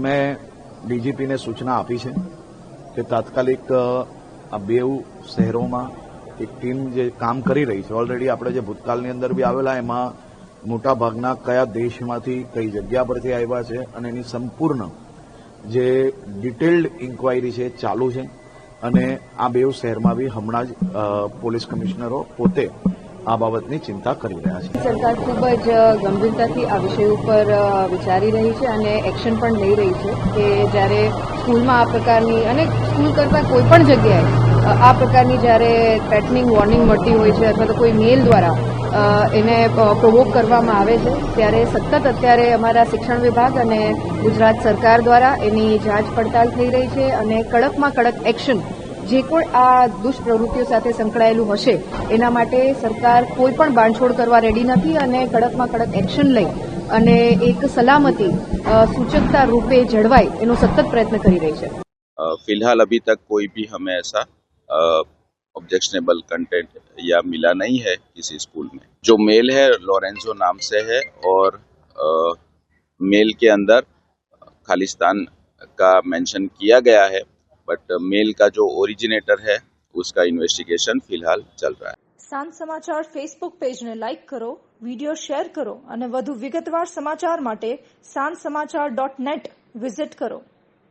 મેં ડીજીપીને સૂચના આપી છે કે તાત્કાલિક આ બેઉ શહેરોમાં એક ટીમ જે કામ કરી રહી છે, ઓલરેડી આપણે જે ભૂતકાળની અંદર બી આવેલા એમાં મોટાભાગના કયા દેશમાંથી કઈ જગ્યા પરથી આવ્યા છે અને એની સંપૂર્ણ જે ડિટેલ્ડ ઇન્ક્વાયરી છે ચાલુ છે. અને આ બેઉ શહેરમાં બી હમણાં જ પોલીસ કમિશનરો પોતે આ બાબતની ચિંતા કરી રહ્યા છે. સરકાર ખૂબ જ ગંભીરતાથી આ વિષય ઉપર વિચારી રહી છે અને એક્શન પણ લઈ રહી છે કે જ્યારે સ્કૂલમાં આ પ્રકારની અને સ્કૂલ કરતાં કોઈ પણ જગ્યાએ આ પ્રકારની જ્યારે થ્રેટનિંગ વોર્નિંગ મળતી હોય છે અથવા તો કોઈ મેલ દ્વારા એને પ્રોવોક કરવામાં આવે છે ત્યારે સતત અત્યારે અમારા શિક્ષણ વિભાગ અને ગુજરાત સરકાર દ્વારા એની જાંચ પડતાલ થઈ રહી છે અને કડકમાં કડક એક્શન જે કોઈ આ દુષ્પ્રવૃત્તિઓ સાથે સંકળાયેલું હશે એના માટે સરકાર કોઈ પણ બાંધછોડ કરવા રેડી નથી અને કડકમાં કડક એક્શન લઈ અને એક સલામતી સૂચકતા રૂપે જળવાય એનો સતત પ્રયત્ન કરી રહી છે. फिलहाल अभी तक कोई भी हमें ऐसा ऑब्जेक्शनेबल कंटेंट या मिला नहीं है किसी स्कूल में. जो मेल है लॉरेंजो नाम से है और मेल के अंदर खालिस्तान का मेंशन किया गया है, बट मेल का जो ओरिजिनेटर है उसका इन्वेस्टिगेशन फिलहाल चल रहा है. સાંજ સમાચાર ફેસબુક પેજને લાઇક કરો, વિડીયો શેર કરો અને વધુ વિગતવાર સમાચાર માટે sanssamachar.net વિઝિટ કરો.